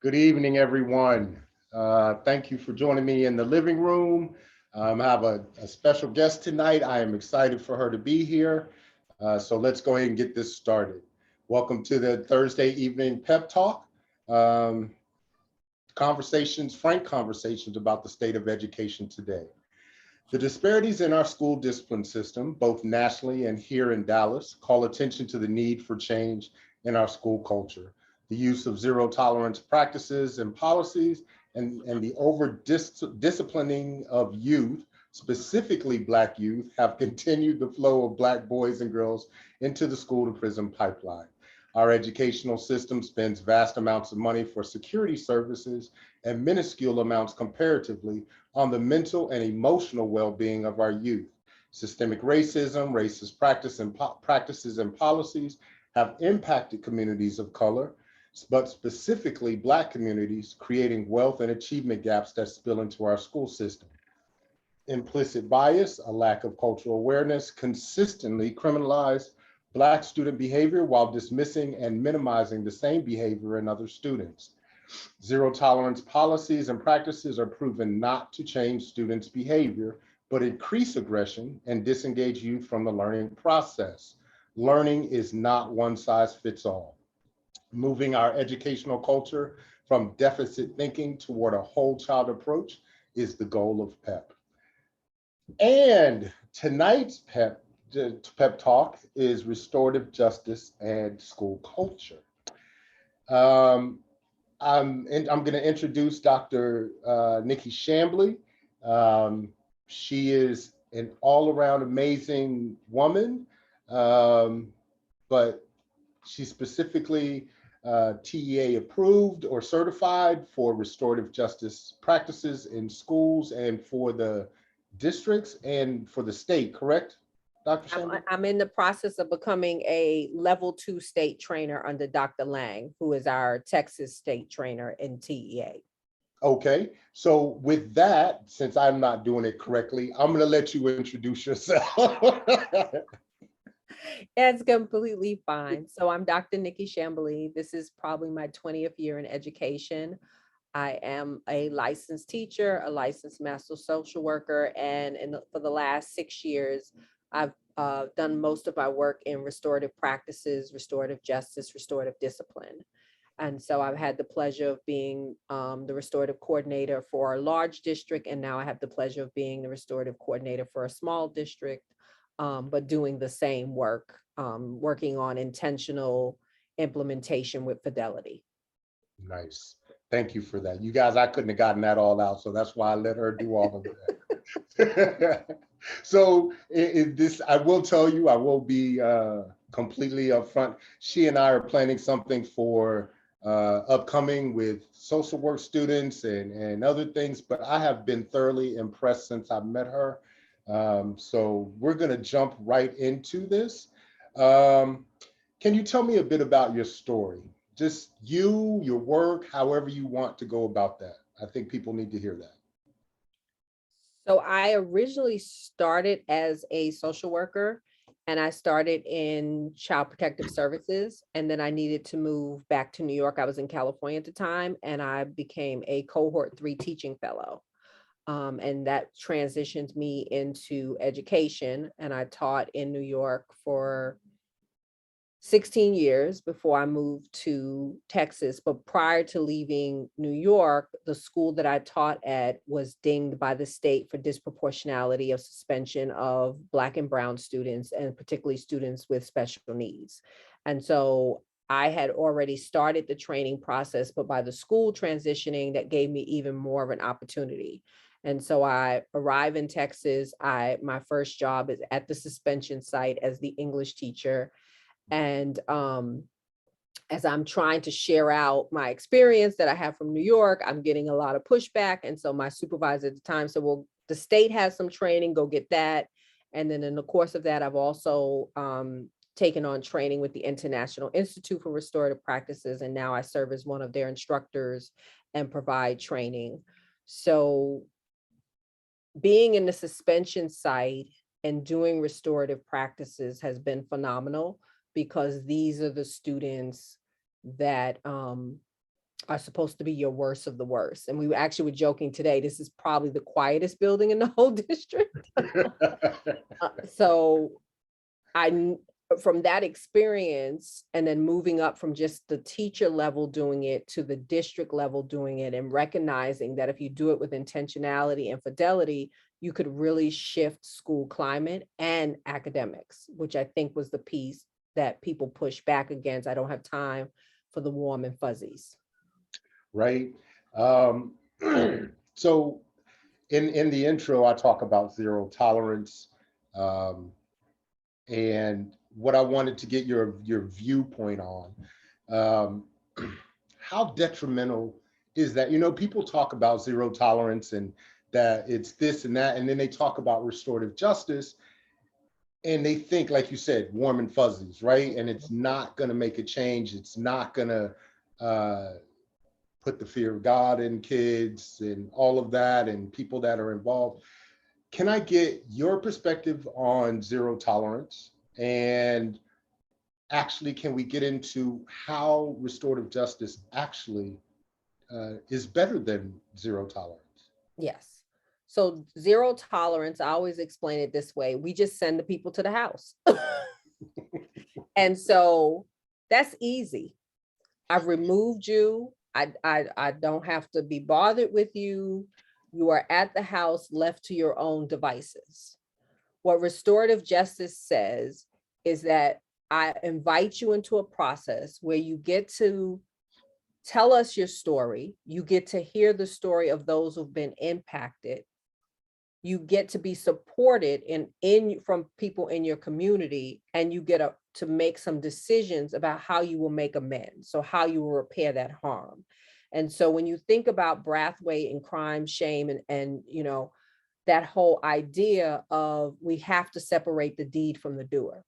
Good evening, everyone. Thank you for joining me in the living room. I have a special guest tonight. I am excited for her to be here. So let's go ahead and get this started. Welcome to the Thursday evening pep talk. Um, frank conversations about the state of education today. The disparities in our school discipline system, both nationally and here in Dallas, call attention to the need for change in our school culture. The use of zero tolerance practices and policies and the over disciplining of youth, specifically Black youth, have continued the flow of Black boys and girls into the school to prison pipeline. Our educational system spends vast amounts of money for security services and minuscule amounts comparatively on the mental and emotional well-being of our youth. Systemic racism, racist practices and policies have impacted communities of color, but specifically Black communities, creating wealth and achievement gaps that spill into our school system. Implicit bias, a lack of cultural awareness, consistently criminalize Black student behavior while dismissing and minimizing the same behavior in other students. Zero tolerance policies and practices are proven not to change students' behavior, but increase aggression and disengage youth from the learning process. Learning is not one size fits all. Moving our educational culture from deficit thinking toward a whole child approach is the goal of PEP. And tonight's PEP talk is restorative justice and school culture. I'm going to introduce Dr. Nikki Chamblee. She is an all-around amazing woman, but she's specifically TEA approved or certified for restorative justice practices in schools and for the districts and for the state, correct, Dr. Chamblee? I'm in the process of becoming a level 2 state trainer under Dr. Lang, who is our Texas state trainer in TEA. Okay, so with that, since I'm not doing it correctly, I'm gonna let you introduce yourself. That's completely fine. So I'm Dr. Nikki Chamblee. This is probably my 20th year in education. I am a licensed teacher, a licensed master social worker, and for the last 6 years, I've done most of my work in restorative practices, restorative justice, restorative discipline. And so I've had the pleasure of being the restorative coordinator for a large district, and now I have the pleasure of being the restorative coordinator for a small district, but doing the same work, working on intentional implementation with fidelity. Nice. Thank you for that. You guys, I couldn't have gotten that all out, so that's why I let her do all of that. So I will tell you, I will be completely upfront. She and I are planning something for upcoming with social work students and other things, but I have been thoroughly impressed since I met her. So we're gonna jump right into this. Can you tell me a bit about your story? Just you, your work, however you want to go about that. I think people need to hear that. So I originally started as a social worker, and I started in child protective services. And then I needed to move back to New York. I was in California at the time, and I became a cohort 3 teaching fellow. And that transitioned me into education. And I taught in New York for 16 years before I moved to Texas. But prior to leaving New York, the school that I taught at was dinged by the state for disproportionality of suspension of Black and Brown students, and particularly students with special needs. And so I had already started the training process, but by the school transitioning, that gave me even more of an opportunity. And so I arrive in Texas. My first job is at the suspension site as the English teacher. And as I'm trying to share out my experience that I have from New York, I'm getting a lot of pushback. And so my supervisor at the time said, well, the state has some training, go get that. And then in the course of that, I've also taken on training with the International Institute for Restorative Practices. And now I serve as one of their instructors and provide training. So being in the suspension site and doing restorative practices has been phenomenal, because these are the students that are supposed to be your worst of the worst. And we actually were joking today, this is probably the quietest building in the whole district. So from that experience, and then moving up from just the teacher level doing it to the district level doing it, and recognizing that if you do it with intentionality and fidelity, you could really shift school climate and academics, which I think was the piece that people push back against. I don't have time for the warm and fuzzies. Right. So in the intro, I talk about zero tolerance. And what I wanted to get your viewpoint on, um, how detrimental is that? You know, people talk about zero tolerance and that it's this and that, and then they talk about restorative justice, and they think, like you said, warm and fuzzies, right? And it's not going to make a change. It's not going to put the fear of God in kids and all of that, and people that are involved. Can I get your perspective on zero tolerance? And actually, can we get into how restorative justice actually is better than zero tolerance? Yes. So zero tolerance, I always explain it this way. We just send the people to the house. And so that's easy. I've removed you. I don't have to be bothered with you. You are at the house, left to your own devices. What restorative justice says is that I invite you into a process where you get to tell us your story. You get to hear the story of those who've been impacted. You get to be supported from people in your community, and you get to make some decisions about how you will make amends. So how you will repair that harm. And so when you think about Brathwaite and crime, shame, and you know, that whole idea of we have to separate the deed from the doer.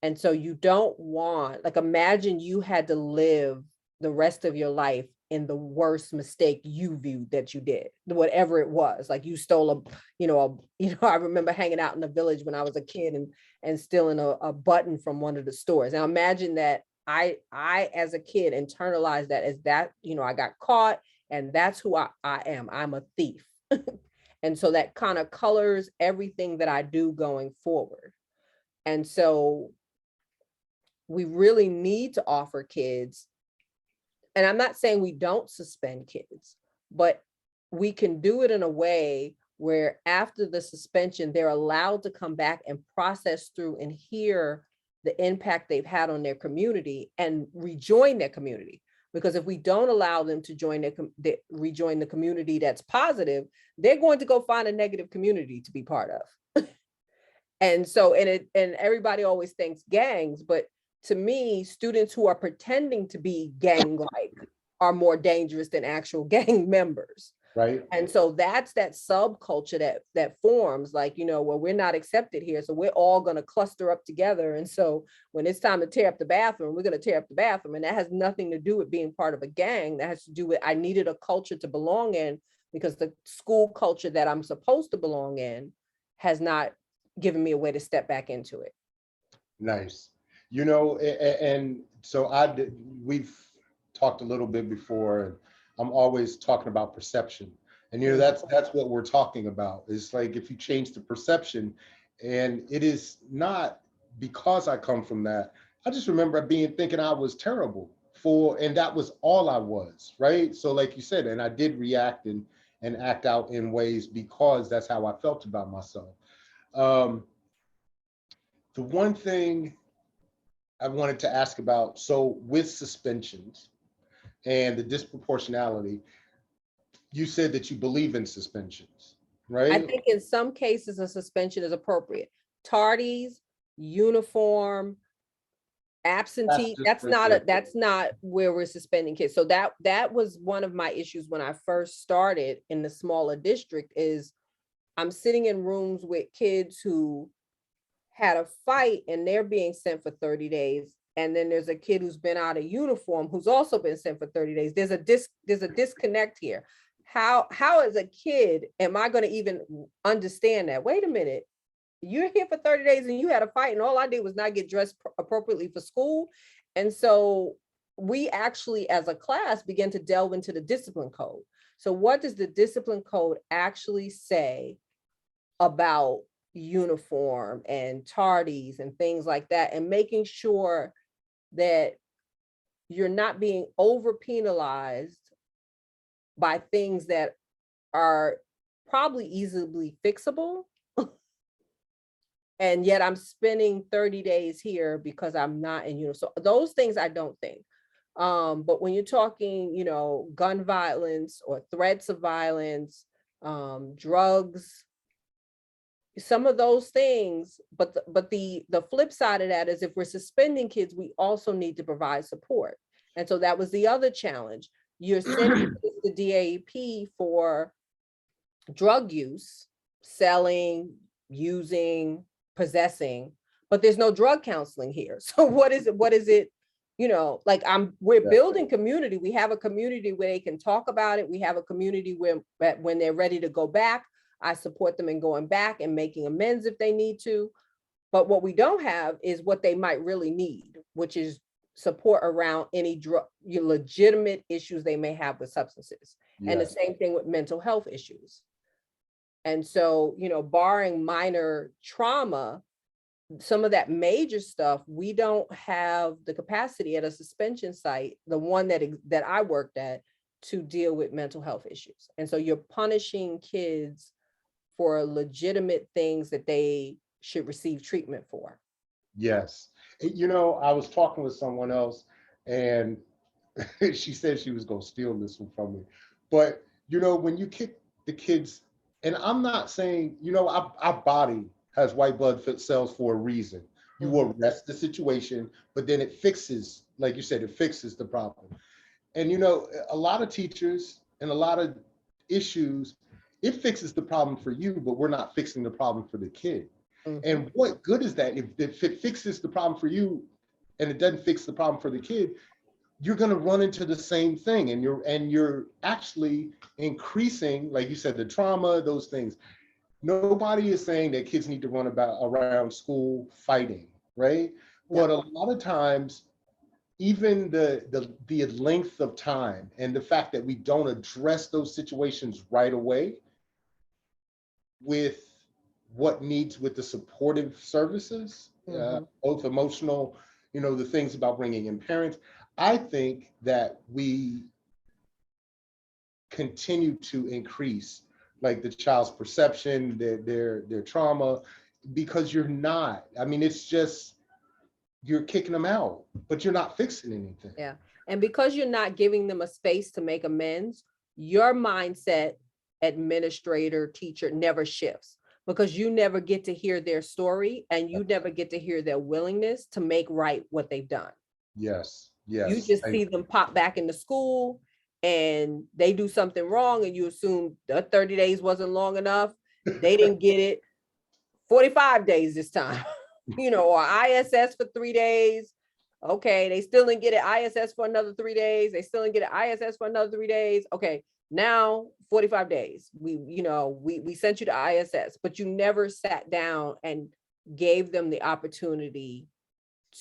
And so you don't want, like, imagine you had to live the rest of your life in the worst mistake you viewed that you did, whatever it was. Like you stole I remember hanging out in the village when I was a kid and stealing a button from one of the stores. Now imagine that I as a kid internalized that as that, I got caught and that's who I am. I'm a thief. And so that kind of colors everything that I do going forward. And so we really need to offer kids, and I'm not saying we don't suspend kids, but we can do it in a way where after the suspension, they're allowed to come back and process through and hear the impact they've had on their community and rejoin their community. Because if we don't allow them to rejoin the community that's positive, they're going to go find a negative community to be part of. And so, and everybody always thinks gangs, but to me, students who are pretending to be gang-like are more dangerous than actual gang members. Right. And so that's that subculture that forms, like, well, we're not accepted here, so we're all going to cluster up together. And so when it's time to tear up the bathroom, we're going to tear up the bathroom. And that has nothing to do with being part of a gang. That has to do with, I needed a culture to belong in, because the school culture that I'm supposed to belong in has not given me a way to step back into it. Nice. And so we've talked a little bit before, and I'm always talking about perception. And that's what we're talking about. It's like, if you change the perception, and it is not because I come from that. I just remember thinking I was terrible and that was all I was, right? So like you said, and I did react and act out in ways because that's how I felt about myself. The one thing I wanted to ask about, so with suspensions and the disproportionality, you said that you believe in suspensions, right? I think in some cases a suspension is appropriate. Tardies, uniform, absentee, that's not where we're suspending kids. So that was one of my issues when I first started in the smaller district, is I'm sitting in rooms with kids who had a fight and they're being sent for 30 days. And then there's a kid who's been out of uniform who's also been sent for 30 days. There's a disconnect here. How as a kid am I going to even understand that? Wait a minute, you're here for 30 days and you had a fight and all I did was not get dressed appropriately for school. And so we actually, as a class, began to delve into the discipline code. So what does the discipline code actually say about uniform and tardies and things like that, and making sure that you're not being over penalized by things that are probably easily fixable. And yet I'm spending 30 days here because I'm not in uniform. So those things I don't think. But when you're talking, gun violence or threats of violence, drugs, some of those things, but the flip side of that is, if we're suspending kids, we also need to provide support. And so that was the other challenge. You're sending kids to DAEP for drug use, selling, using, possessing, but there's no drug counseling here. So what is it? We're building community. We have a community where they can talk about it. We have a community where when they're ready to go back, I support them in going back and making amends if they need to. But what we don't have is what they might really need, which is support around any legitimate issues they may have with substances. Yes. And the same thing with mental health issues. And so, barring minor trauma, some of that major stuff, we don't have the capacity at a suspension site, the one that I worked at, to deal with mental health issues. And so you're punishing kids for legitimate things that they should receive treatment for. Yes. I was talking with someone else, and she said she was going to steal this one from me. But, when you kick the kids, and I'm not saying, our body has white blood cells for a reason. You arrest the situation, but then it fixes, like you said, it fixes the problem. And, a lot of teachers and a lot of issues, it fixes the problem for you, but we're not fixing the problem for the kid. And what good is that if it fixes the problem for you and it doesn't fix the problem for the kid? You're going to run into the same thing, and you're actually increasing, like you said, the trauma, those things. Nobody is saying that kids need to run around school fighting, right? Yeah. But a lot of times, even the length of time and the fact that we don't address those situations right away with what needs with the supportive services, both emotional, the things about bringing in parents. I think that we continue to increase like the child's perception, their trauma, because it's just, you're kicking them out, but you're not fixing anything. Yeah. And because you're not giving them a space to make amends, your mindset, administrator, teacher, never shifts, because you never get to hear their story and you never get to hear their willingness to make right what they've done. Yes. Yes. You just see them pop back into school and they do something wrong and you assume the 30 days wasn't long enough. They didn't get it 45 days this time, or ISS for 3 days. Okay, they still didn't get it ISS for another 3 days. They still didn't get it ISS for another 3 days. Okay, now 45 days. We sent you to ISS, but you never sat down and gave them the opportunity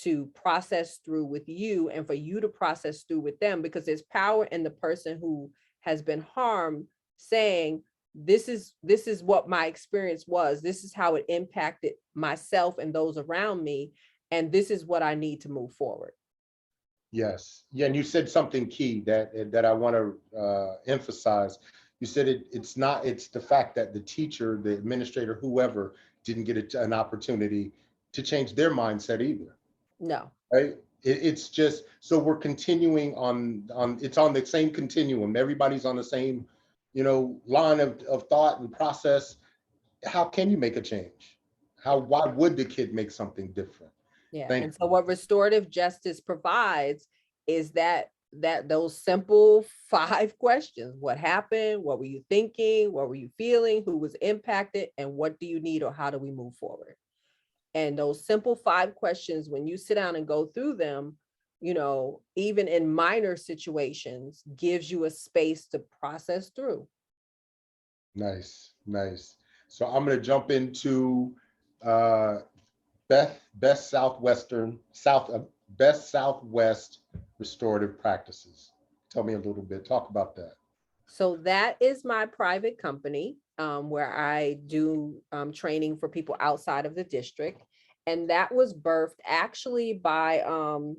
to process through with you and for you to process through with them, because there's power in the person who has been harmed saying, this is what my experience was. This is how it impacted myself and those around me. And this is what I need to move forward. Yes. Yeah. And you said something key that I want to emphasize. You said it's the fact that the teacher, the administrator, whoever didn't get an opportunity to change their mindset either. No. Right. It's just, so we're continuing on it's on the same continuum. Everybody's on the same, line of thought and process. How can you make a change? Why would the kid make something different? Yeah. And so what restorative justice provides is that those simple 5 questions: what happened? What were you thinking? What were you feeling? Who was impacted? And what do you need, or how do we move forward? And those simple 5 questions, when you sit down and go through them, even in minor situations, gives you a space to process through. Nice. So I'm going to jump into best Southwest restorative practices? Tell me a little bit, talk about that. So that is my private company, where I do training for people outside of the district. And that was birthed actually by, oh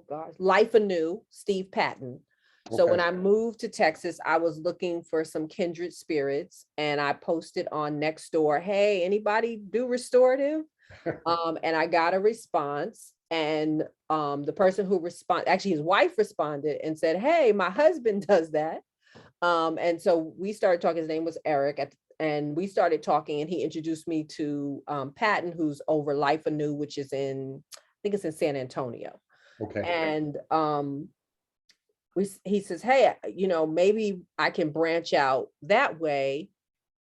gosh, Life Anew, Steve Patton. So when Okay. I moved to Texas, I was looking for some kindred spirits, and I posted on Nextdoor, hey, anybody do restorative? And I got a response, and the person who responded, actually his wife responded and said, hey, my husband does that. And so we started talking. His name was Eric, and we started talking, and he introduced me to Patton, who's over Life Anew, which is in, I think it's in San Antonio. Okay. And he says, hey, maybe I can branch out that way.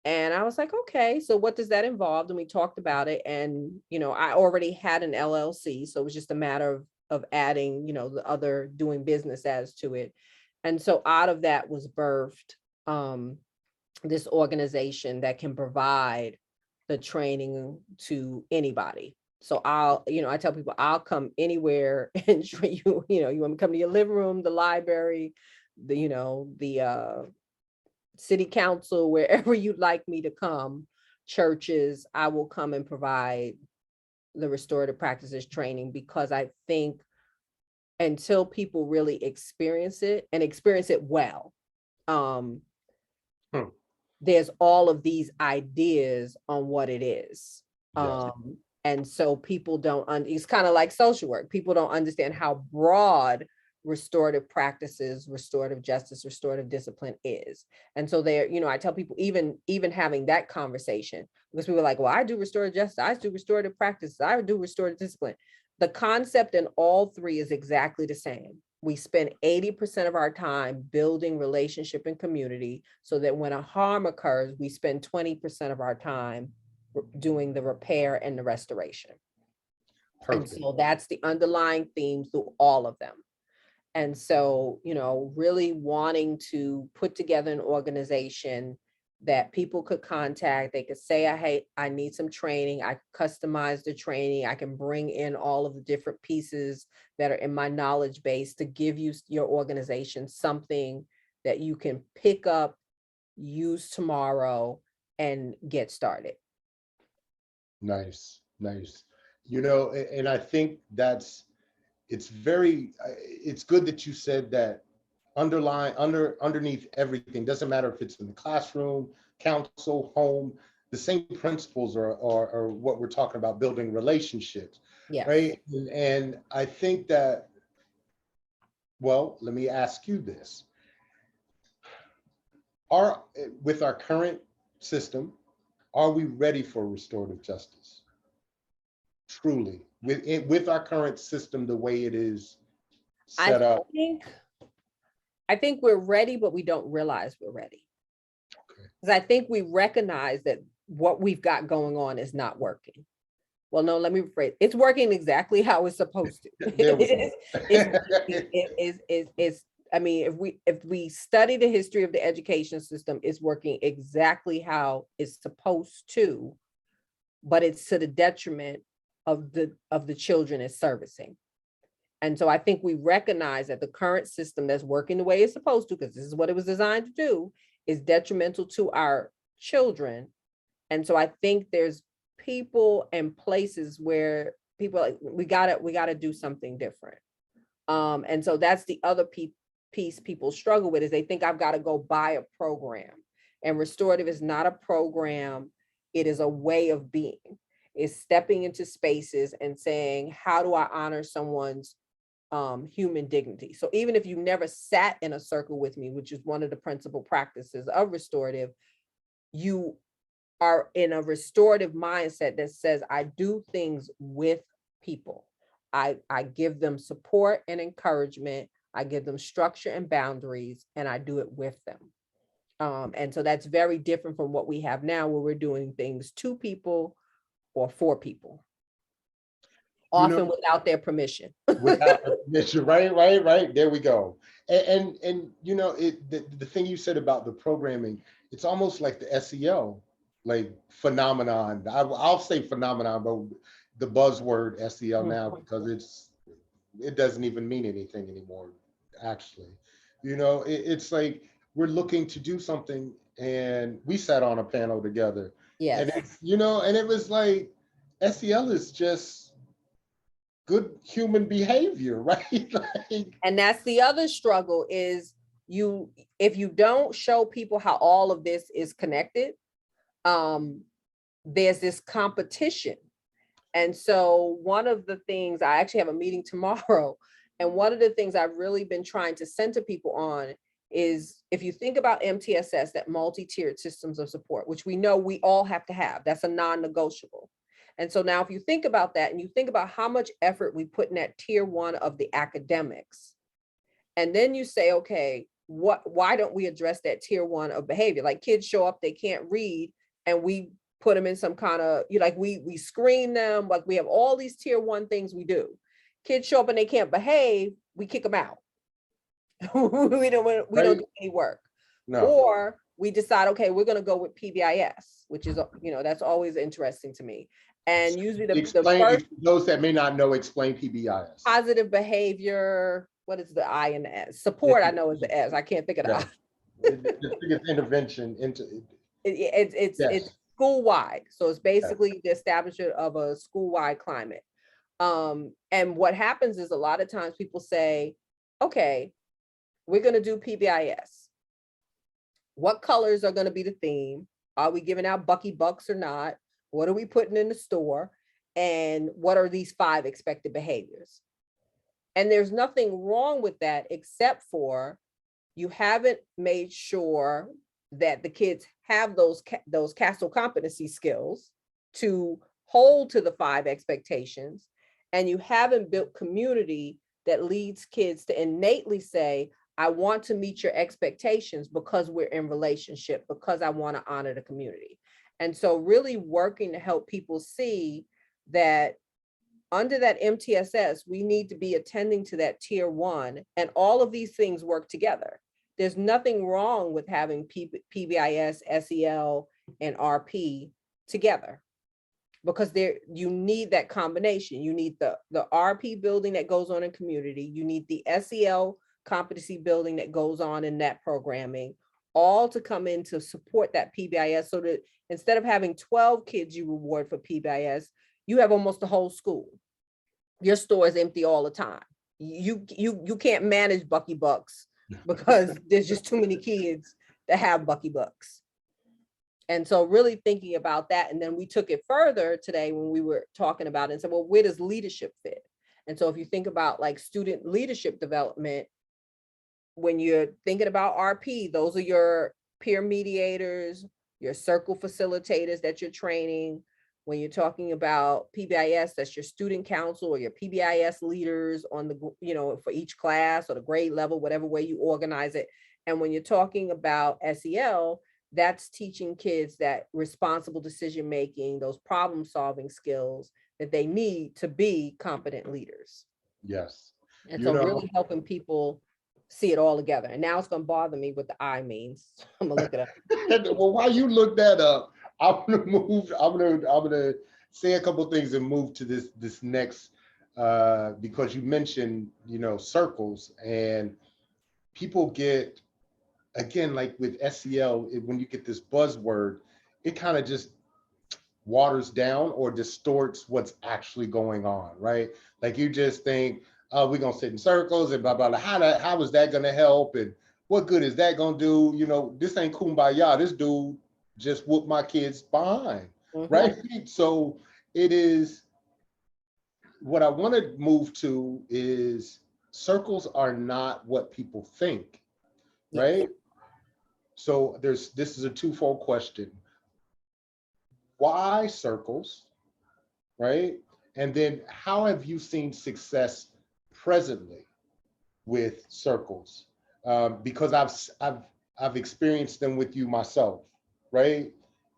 And I was like, okay, so what does that involve? And we talked about it. And, I already had an LLC. So it was just a matter of adding, the other doing business as to it. And so out of that was birthed this organization that can provide the training to anybody. So I tell people I'll come anywhere and train you. You want me to come to your living room, the library, the city council, wherever you'd like me to come, churches, I will come and provide the restorative practices training, because I think until people really experience it and experience it well, there's all of these ideas on what it is. Yes. And so people don't, it's kind of like social work. People don't understand how broad restorative practices, restorative justice, restorative discipline is. And so there, I tell people, even having that conversation, because people are like, well, I do restorative justice, I do restorative practices, I do restorative discipline. The concept in all three is exactly the same. We spend 80% of our time building relationship and community, so that when a harm occurs, we spend 20% of our time doing the repair and the restoration. Perfect. And so that's the underlying theme through all of them. And so, really wanting to put together an organization that people could contact. They could say, hey, I need some training. I customize the training. I can bring in all of the different pieces that are in my knowledge base to give you, your organization, something that you can pick up, use tomorrow, and get started. Nice, nice. And I think it's good that you said that underneath everything, doesn't matter if it's in the classroom, council, home, the same principles are what we're talking about, building relationships. Yes. Right. And I think that, well, let me ask you this. With our current system, are we ready for restorative justice? Truly, with our current system, the way it is set up. I think we're ready, but we don't realize we're ready. Because I think we recognize that what we've got going on is not working. Well, no, let me rephrase. It's working exactly how it's supposed to. I mean, if we study the history of the education system, it's working exactly how it's supposed to, but it's to the detriment of the children it's servicing. And so I think we recognize that the current system that's working the way it's supposed to, because this is what it was designed to do, is detrimental to our children. And so I think there's people and places where people are like, we gotta do something different. And so that's the other piece people struggle with, is they think I've got to go buy a program. And restorative is not a program, it is a way of being. It's stepping into spaces and saying, how do I honor someone's human dignity? So even if you never sat in a circle with me, which is one of the principal practices of restorative, you are in a restorative mindset that says, I do things with people. I give them support and encouragement. I give them structure and boundaries, and I do it with them. And so that's very different from what we have now, where we're doing things to people or for people, often without their permission. Without permission, right. There we go. And the thing you said about the programming, it's almost like the SEO phenomenon. I'll say phenomenon, but the buzzword SEO now, because it doesn't even mean anything anymore, actually. It's like we're looking to do something, and we sat on a panel together, and Yes. and it was like SEL is just good human behavior, right? Like, And that's the other struggle is if you don't show people how all of this is connected, there's this competition. And so one of the things, I actually have a meeting tomorrow, and one of the things I've really been trying to center people on is, if you think about MTSS, that multi-tiered systems of support, which we know we all have to have, that's a non-negotiable. And so now if you think about that and you think about how much effort we put in that tier one of the academics, and then you say, okay, why don't we address that tier one of behavior? Like kids show up, they can't read, and we put them in some kind of, we screen them, like we have all these tier one things we do. Kids show up and they can't behave, we kick them out. we don't do any work. no. Or we decide, okay, we're going to go with PBIS, which is, that's always interesting to me. And usually the first, those that may not know, explain PBIS. positive behavior, what is the I and the S? Support, I know is the S. I can't think of the I. It's intervention into it's school-wide. So it's basically the establishment of a school-wide climate. And what happens is a lot of times people say, okay, we're going to do PBIS. What colors are going to be the theme? Are we giving out Bucky Bucks or not? What are we putting in the store? And what are these 5 expected behaviors? And there's nothing wrong with that, except for you haven't made sure that the kids have those CASTLE competency skills to hold to the 5 expectations. And you haven't built community that leads kids to innately say, I want to meet your expectations because we're in relationship, because I want to honor the community. And so really working to help people see that under that MTSS, we need to be attending to that tier one, and all of these things work together. There's nothing wrong with having PBIS, SEL, and RP together, because you need that combination. You need the RP building that goes on in community. You need the SEL competency building that goes on in that programming, all to come in to support that PBIS, so that instead of having 12 kids you reward for PBIS, you have almost the whole school. Your store is empty all the time. You can't manage Bucky Bucks because there's just too many kids that have Bucky Bucks. And so really thinking about that. And then we took it further today when we were talking about it and said, well, where does leadership fit? And so if you think about like student leadership development, when you're thinking about RP, those are your peer mediators, your circle facilitators that you're training. When you're talking about PBIS, that's your student council or your PBIS leaders on the, for each class or the grade level, whatever way you organize it. And when you're talking about SEL, that's teaching kids that responsible decision-making, those problem-solving skills that they need to be competent leaders. Yes. And so really helping people see it all together. And now it's going to bother me what the I means. I'm gonna look it up. Well, while you look that up, I'm gonna say a couple of things and move to this next, because you mentioned, circles, and people get, again, like with SEL, when you get this buzzword, it kind of just waters down or distorts what's actually going on, right? Like you just think, oh, we're gonna sit in circles and blah, blah, blah. How is that gonna help? And what good is that gonna do? This ain't kumbaya. This dude just whooped my kids behind, right? So it is, what I want to move to is circles are not what people think, right? Yes. So this is a twofold question. Why circles, right? And then how have you seen success presently with circles? Because I've experienced them with you myself, right?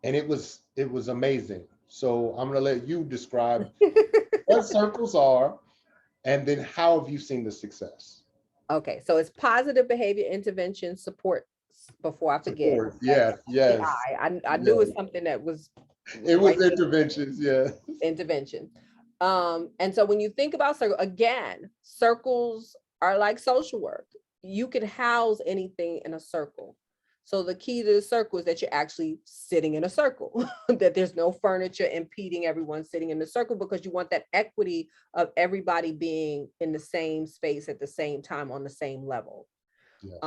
And it was amazing. So I'm gonna let you describe what circles are, and then how have you seen the success? Okay, so it's positive behavior intervention support. Before I forget, yes. I knew it's something that was. It was interventions, yeah. Intervention. And so when you think about circle, again, circles are like social work. You can house anything in a circle. So the key to the circle is that you're actually sitting in a circle, that there's no furniture impeding everyone sitting in the circle, because you want that equity of everybody being in the same space at the same time on the same level. Yes.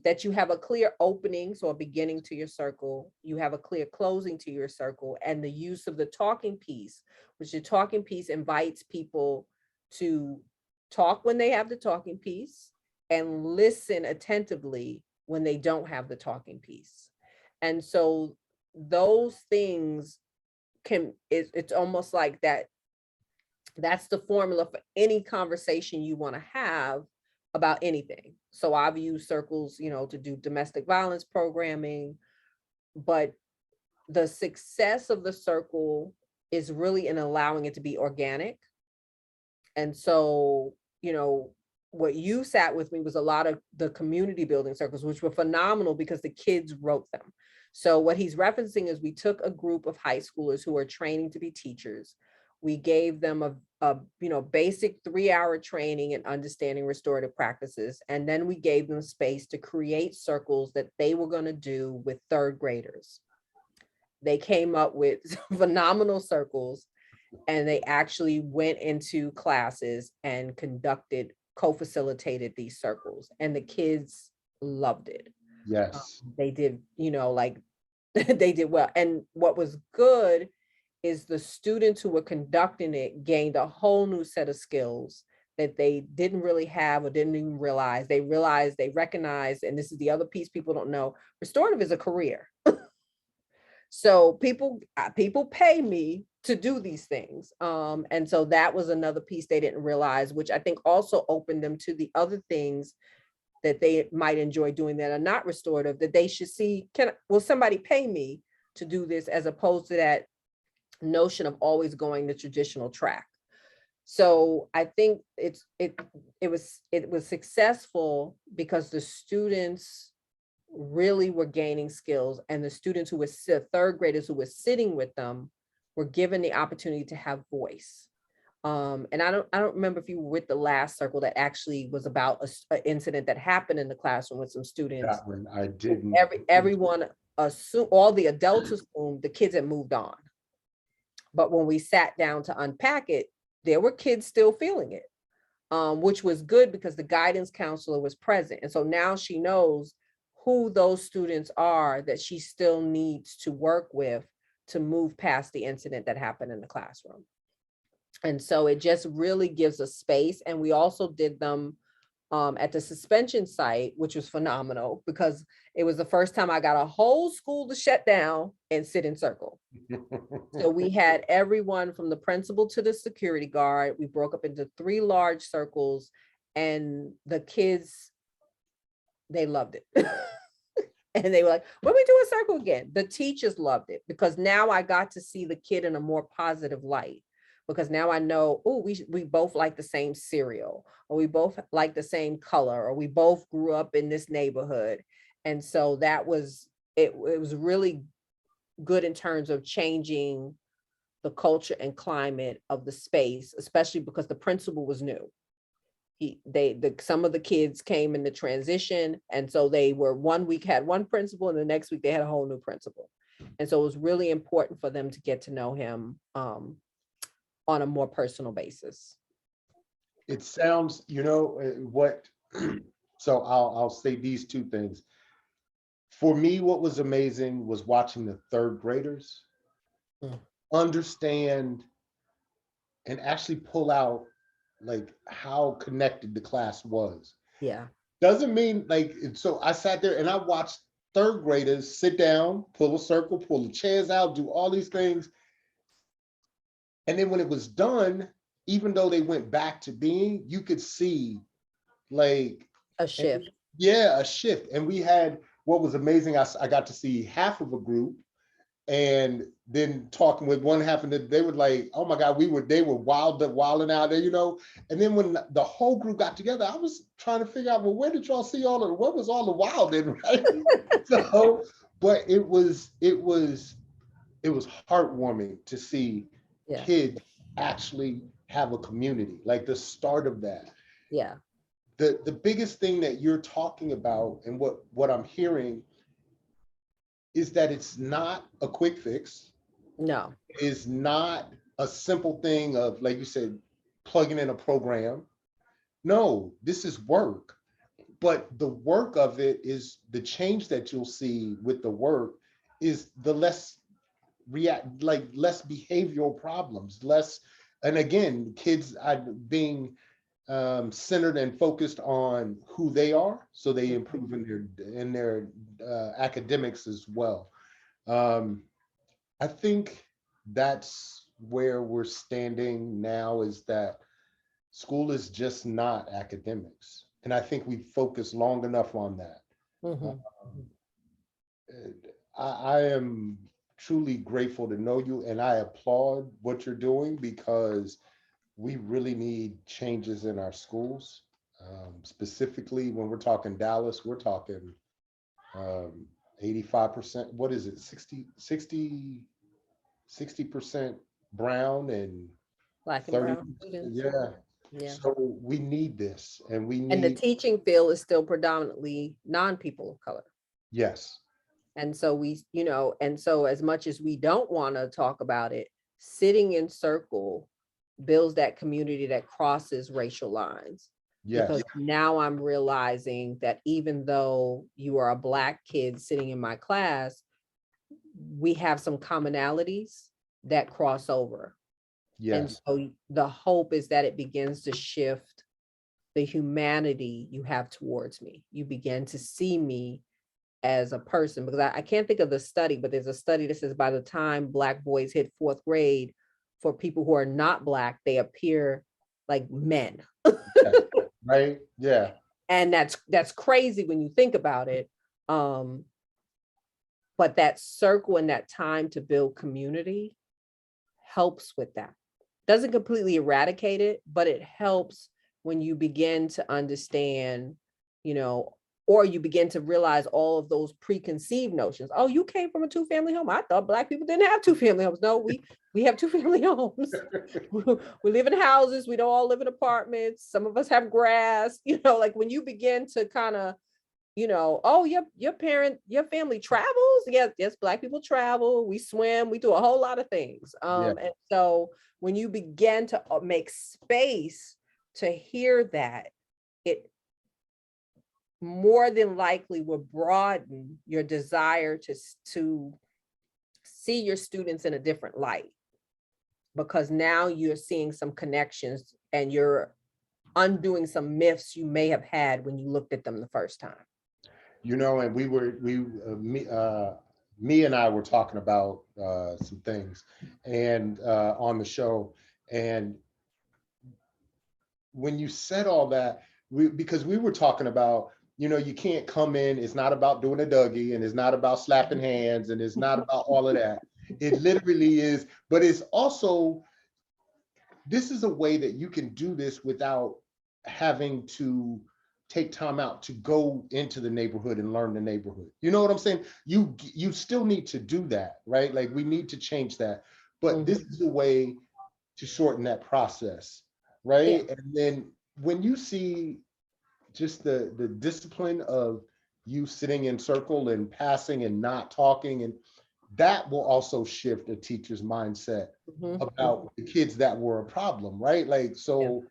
That you have a clear opening, so a beginning to your circle, you have a clear closing to your circle, and the use of the talking piece, which the talking piece invites people to talk when they have the talking piece and listen attentively when they don't have the talking piece. And so those things it's almost like that. That's the formula for any conversation you want to have about anything. So I've used circles, to do domestic violence programming, but the success of the circle is really in allowing it to be organic. And so, what you sat with me was a lot of the community building circles, which were phenomenal because the kids wrote them. So what he's referencing is we took a group of high schoolers who are training to be teachers. We gave them a basic 3-hour training in understanding restorative practices. And then we gave them space to create circles that they were going to do with third graders. They came up with phenomenal circles, and they actually went into classes and co-facilitated these circles, and the kids loved it. Yes. They did, they did well. And what was good is the students who were conducting it gained a whole new set of skills that they didn't really have or didn't even realize. They recognized, and this is the other piece people don't know, restorative is a career. So people pay me to do these things. And so that was another piece they didn't realize, which I think also opened them to the other things that they might enjoy doing that are not restorative, that they should see, will somebody pay me to do this, as opposed to that notion of always going the traditional track. So I think it was successful because the students really were gaining skills, and the students who were third graders who were sitting with them were given the opportunity to have voice. And I don't remember if you were with the last circle that actually was about an incident that happened in the classroom with some students. That one I didn't. Everyone assumed, all the adults assumed the kids had moved on. But when we sat down to unpack it, there were kids still feeling it, which was good because the guidance counselor was present. And so now she knows who those students are that she still needs to work with to move past the incident that happened in the classroom. And so it just really gives a space. And we also did them at the suspension site, which was phenomenal because it was the first time I got a whole school to shut down and sit in circle. So we had everyone from the principal to the security guard. We broke up into 3 large circles, and the kids, they loved it. And they were like, when we do a circle again? The teachers loved it because now I got to see the kid in a more positive light. Because now I know, oh, we both like the same cereal, or we both like the same color, or we both grew up in this neighborhood. And so that was, it was really good in terms of changing the culture and climate of the space, especially because the principal was new. Some of the kids came in the transition. And so they were, one week had one principal, and the next week they had a whole new principal. And so it was really important for them to get to know him on a more personal basis. It sounds, so I'll say these 2 things. For me, what was amazing was watching the third graders understand and actually pull out like how connected the class was. Yeah. Doesn't mean so I sat there and I watched third graders sit down, pull a circle, pull the chairs out, do all these things. And then when it was done, even though they went back to being, you could see like a shift. A shift. And we had, what was amazing, I got to see half of a group, and then talking with one half, and they were like, oh my God, they were wilding out there, And then when the whole group got together, I was trying to figure out, well, where did y'all see what was all the wild in, right? So, but it was heartwarming to see kids actually have a community, like the start of that. Yeah. The biggest thing that you're talking about and what I'm hearing is that it's not a quick fix. No. Is not a simple thing of, like you said, plugging in a program. No, this is work. But the work of it is the change that you'll see with the work is the less behavioral problems, less, and again, kids being centered and focused on who they are, so they improve in their academics as well. I think that's where we're standing now, is that school is just not academics. And I think we focused long enough on that. Mhm. I am truly grateful to know you, and I applaud what you're doing, because we really need changes in our schools. Specifically, when we're talking Dallas, we're talking 85%, what is it, 60% brown and Black and 30, brown students. yeah. Yeah. So we need this, and we And the need, teaching field is still predominantly non-people of color. yes, And so and so as much as we don't want to talk about it, sitting in circle builds that community that crosses racial lines. yes, Because now I'm realizing that even though you are a Black kid sitting in my class, we have some commonalities that cross over. And yes, so the hope is that it begins to shift the humanity you have towards me. You begin to see me as a person, because I can't think of the study, but there's a study that says by the time Black boys hit 4th grade, for people who are not Black, they appear like men. right, yeah, And that's crazy when you think about it. But that circle and that time to build community helps with that. Doesn't completely eradicate it, but it helps when you begin to understand, or you begin to realize all of those preconceived notions. Oh, you came from a 2-family home. I thought Black people didn't have 2-family homes. No, we have 2-family homes. We live in houses. We don't all live in apartments. Some of us have grass. Like when you begin to kind of, oh, your family travels. Yes, Black people travel. We swim. We do a whole lot of things. yeah, And so when you begin to make space to hear that, it more than likely will broaden your desire to see your students in a different light, because now you're seeing some connections and you're undoing some myths you may have had when you looked at them the first time. and me and I were talking about some things and on the show, and when you said all that, because we were talking about, you can't come in, it's not about doing a Dougie, and it's not about slapping hands, and it's not about all of that. It literally is, but it's also, this is a way that you can do this without having to take time out to go into the neighborhood and learn the neighborhood. You know what I'm saying? You still need to do that, right? Like we need to change that, but this is a way to shorten that process, right? Yeah. And then when you see just the discipline of you sitting in circle and passing and not talking, and that will also shift a teacher's mindset about the kids that were a problem, right? Like, so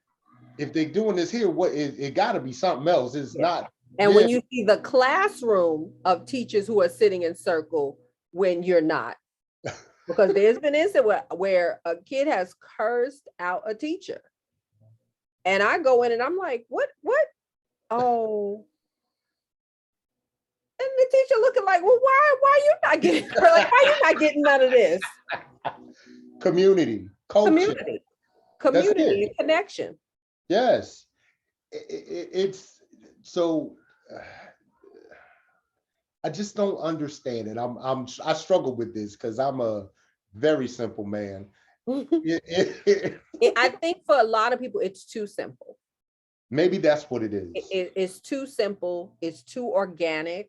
if they're doing this here, it got to be something else. It's not. And when you see the classroom of teachers who are sitting in circle when you're not, because there's been incident where a kid has cursed out a teacher, and I go in and I'm like, what? Oh, and the teacher looking like, well, why you not getting like, why you not getting none of this? Community, culture, community and connection. Yes, it's so. I just don't understand it. I struggle with this because I'm a very simple man. I think for a lot of people, it's too simple. Maybe that's what it is. It's too simple. It's too organic,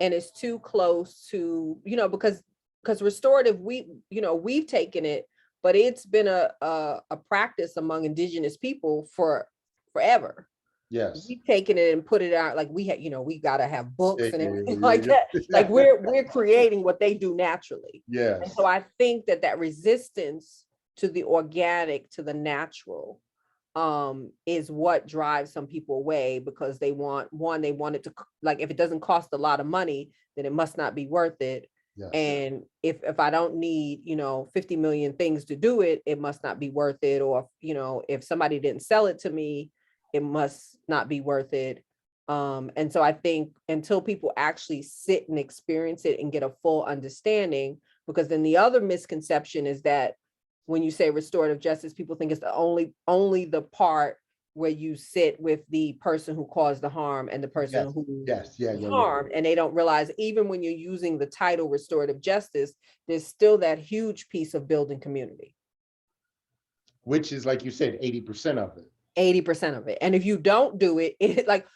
and it's too close to, because restorative, we've taken it but it's been a practice among indigenous people for forever. Yes. We've taken it and put it out like we had, we got to have books and everything like Yeah. that. Like we're creating what they do naturally. And Yes. so I think that resistance to the organic, to the natural, is what drives some people away, because they want it to, like, if it doesn't cost a lot of money, then it must not be worth it. Yes. And if I don't need 50 million things to do it, it must not be worth it. Or if somebody didn't sell it to me, it must not be worth it. And so I think until people actually sit and experience it and get a full understanding, because then the other misconception is that when you say restorative justice, people think it's the only the part where you sit with the person who caused the harm and the person Yes. who Yes. Yeah. was Yeah. harmed. And they don't realize, even when you're using the title restorative justice, there's still that huge piece of building community. Which is, like you said, 80% of it. 80% of it. And if you don't do it, like,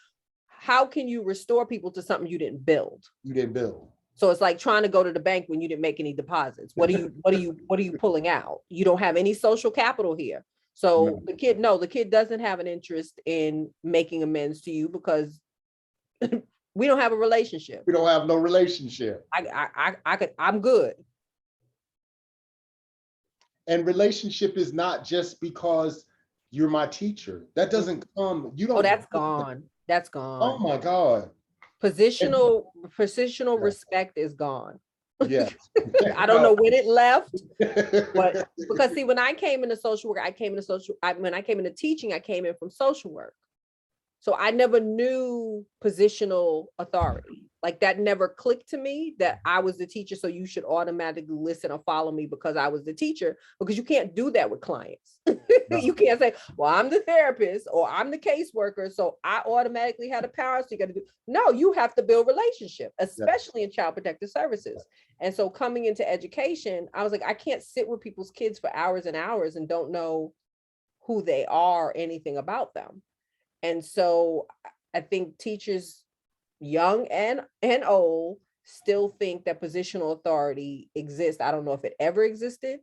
how can you restore people to something you didn't build? You didn't build. So it's like trying to go to the bank when you didn't make any deposits. What are you pulling out? You don't have any social capital here. So the kid doesn't have an interest in making amends to you, because we don't have a relationship. We don't have no relationship. I'm good. And relationship is not just because you're my teacher. That doesn't come, you don't. Oh, that's gone. That's gone. Oh my God. Positional respect is gone. Yes. I don't know when it left, but because see, when I came into social work, when I came into teaching, I came in from social work. So I never knew positional authority. Like, that never clicked to me that I was the teacher, so you should automatically listen or follow me because I was the teacher, because you can't do that with clients. No. You can't say, well, I'm the therapist or I'm the caseworker, so I automatically have the power, so you got to do. No, you have to build relationship, especially in child protective services. And so coming into education, I was like, I can't sit with people's kids for hours and hours and don't know who they are or anything about them. And so I think teachers, young and old, still think that positional authority exists. I don't know if it ever existed,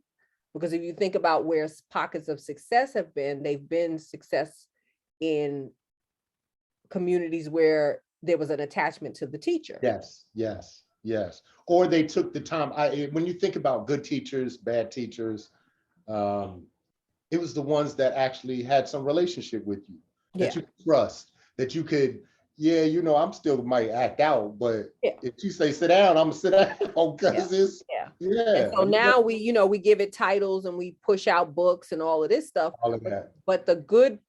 because if you think about where pockets of success have been, they've been success in communities where there was an attachment to the teacher. Yes, yes, yes. Or they took the time. When you think about good teachers, bad teachers, it was the ones that actually had some relationship with you, that you could trust, that you could, I'm still might act out, but if you say sit down, I'm gonna sit down, because it's And so now we give it titles and we push out books and all of this stuff. All of that. But the good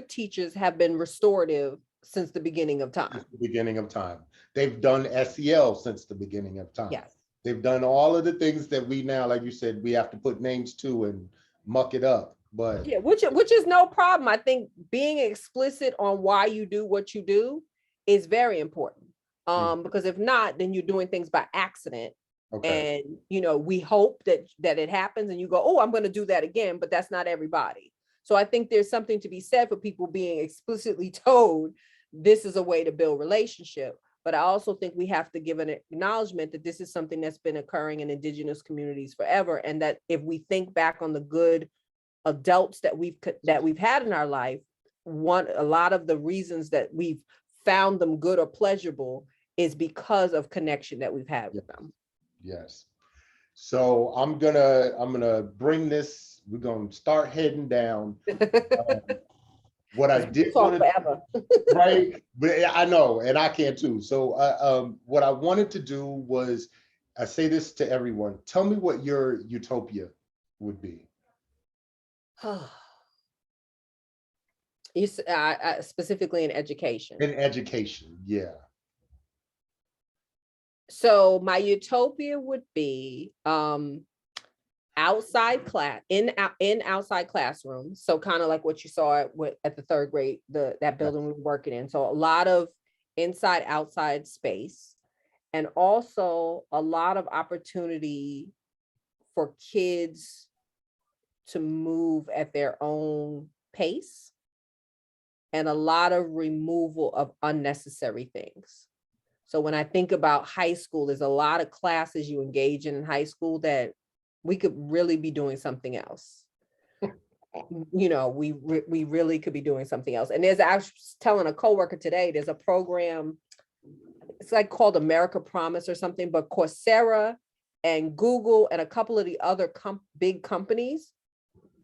teachers have been restorative since the beginning of time. Since the beginning of time. They've done SEL since the beginning of time. Yes. They've done all of the things that we now, like you said, we have to put names to and muck it up. But which is no problem. I think being explicit on why you do what you do is very important. Because if not, then you're doing things by accident. Okay. And we hope that it happens and you go, oh, I'm going to do that again, but that's not everybody. So I think there's something to be said for people being explicitly told this is a way to build relationship. But I also think we have to give an acknowledgement that this is something that's been occurring in indigenous communities forever. And that if we think back on the good adults that we've had in our life, a lot of the reasons that we've found them good or pleasurable is because of connection that we've had with them. Yes. So I'm gonna bring this. We're gonna start heading down. What I did want to, right? But I know, and I can too. So what I wanted to do was, I say this to everyone. Tell me what your utopia would be. Specifically in education. In education, yeah. So my utopia would be outside classrooms. So kind of like what you saw at the third grade, that building we were working in. So a lot of inside outside space, and also a lot of opportunity for kids to move at their own pace, and a lot of removal of unnecessary things. So when I think about high school, there's a lot of classes you engage in high school that we could really be doing something else. You know, we really could be doing something else. And I was telling a coworker today, there's a program, it's like called America Promise or something, but Coursera and Google and a couple of the other big companies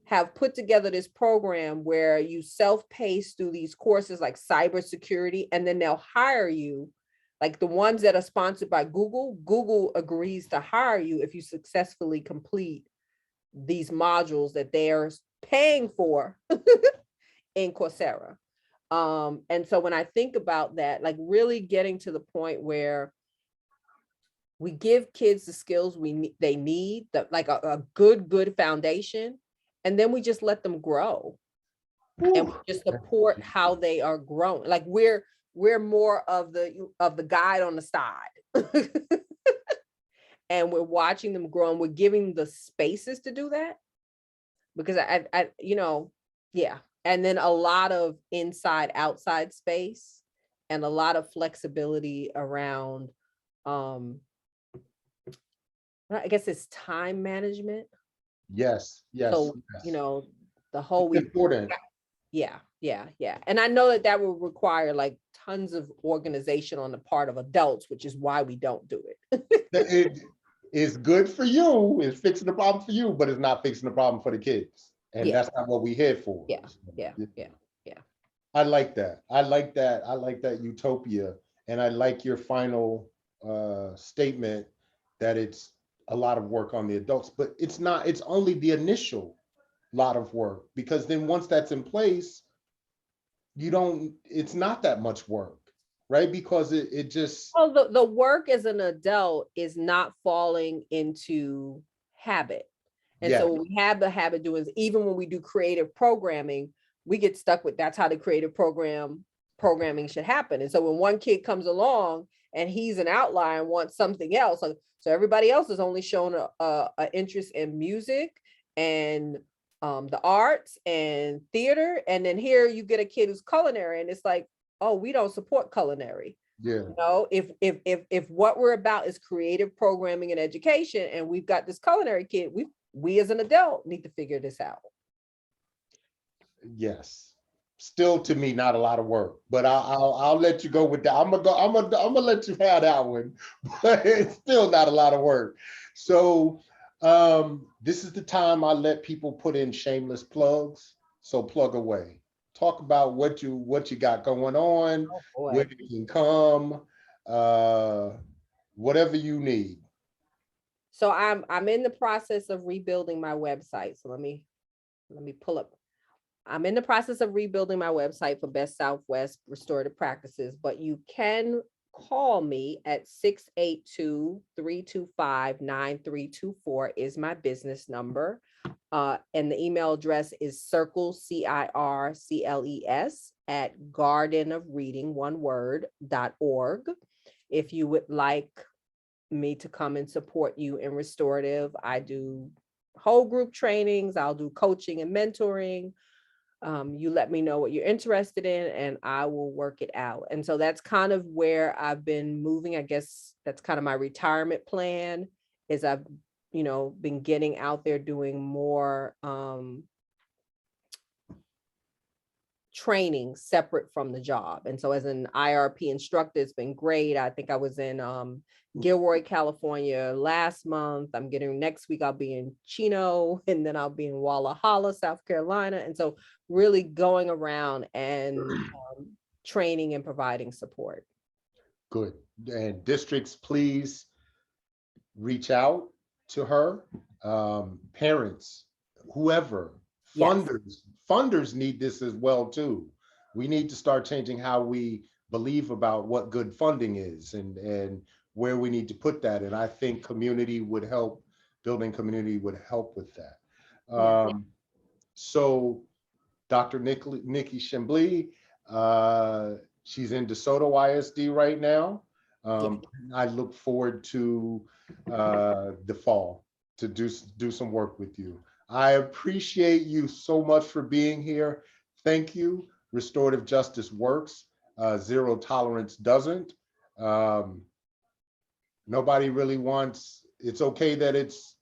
have put together this program where you self-pace through these courses like cybersecurity, and then they'll hire you. Like the ones that are sponsored by Google, Google agrees to hire you if you successfully complete these modules that they're paying for in Coursera. And so when I think about that, like really getting to the point where we give kids the skills they need, like a good foundation, and then we just let them grow. Ooh. And we just support how they are growing. Like we're more of the guide on the side. And we're watching them grow, and we're giving the spaces to do that. Because I you know, yeah. And then a lot of inside outside space and a lot of flexibility around I guess it's time management. Yes. So, yes. you know, the whole it's important. Yeah. And I know that will require like tons of organization on the part of adults, which is why we don't do it. It is good for you, it's fixing the problem for you, but it's not fixing the problem for the kids. And that's not what we're here for. Yeah. I like that. I like that utopia. And I like your final statement that it's a lot of work on the adults, but it's not, it's only the initial lot of work, because then once that's in place, it's not that much work, right? Because it just. Well, the work as an adult is not falling into habit. And so what we have the habit doing is, even when we do creative programming, we get stuck with that's how the creative programming should happen. And so when one kid comes along and he's an outlier and wants something else, so everybody else is only shown a interest in music and the arts and theater. And then here you get a kid who's culinary, and it's like, oh, we don't support culinary. Yeah. You know, if what we're about is creative programming and education, and we've got this culinary kid, we as an adult need to figure this out. Yes. Still, to me, not a lot of work, but I'll let you go with that. I'm gonna let you have that one, but it's still not a lot of work. So this is the time I let people put in shameless plugs. So plug away. Talk about what you got going on, where you can come, whatever you need. So I'm in the process of rebuilding my website. So let me pull up. I'm in the process of rebuilding my website for Best Southwest Restorative Practices, but you can call me at 682-325-9324 is my business number. And the email address is circles at gardenofreading.org. If you would like me to come and support you in restorative, I do whole group trainings, I'll do coaching and mentoring. You let me know what you're interested in and I will work it out. And so that's kind of where I've been moving. I guess that's kind of my retirement plan, is I've, been getting out there doing more training separate from the job. And so as an IRP instructor, it's been great. I think I was in Gilroy, California last month. Next week, I'll be in Chino, and then I'll be in Walla Halla, South Carolina. And so really going around and training and providing support. Good. And districts, please reach out to her. Parents, whoever, funders. Yes. Funders need this as well too. We need to start changing how we believe about what good funding is and where we need to put that. And I think community would help, building community would help with that. So Dr. Nikki Chamblee, she's in DeSoto ISD right now. I look forward to the fall to do some work with you. I appreciate you so much for being here. Thank you. Restorative justice works. Zero tolerance doesn't. Nobody really wants, it's okay that it's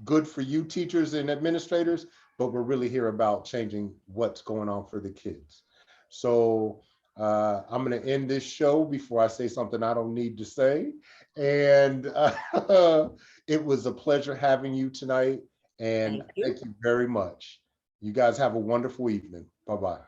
good for you teachers and administrators, but we're really here about changing what's going on for the kids. So I'm going to end this show before I say something I don't need to say. And it was a pleasure having you tonight. And Thank you. thank you very much. You guys have a wonderful evening. Bye-bye.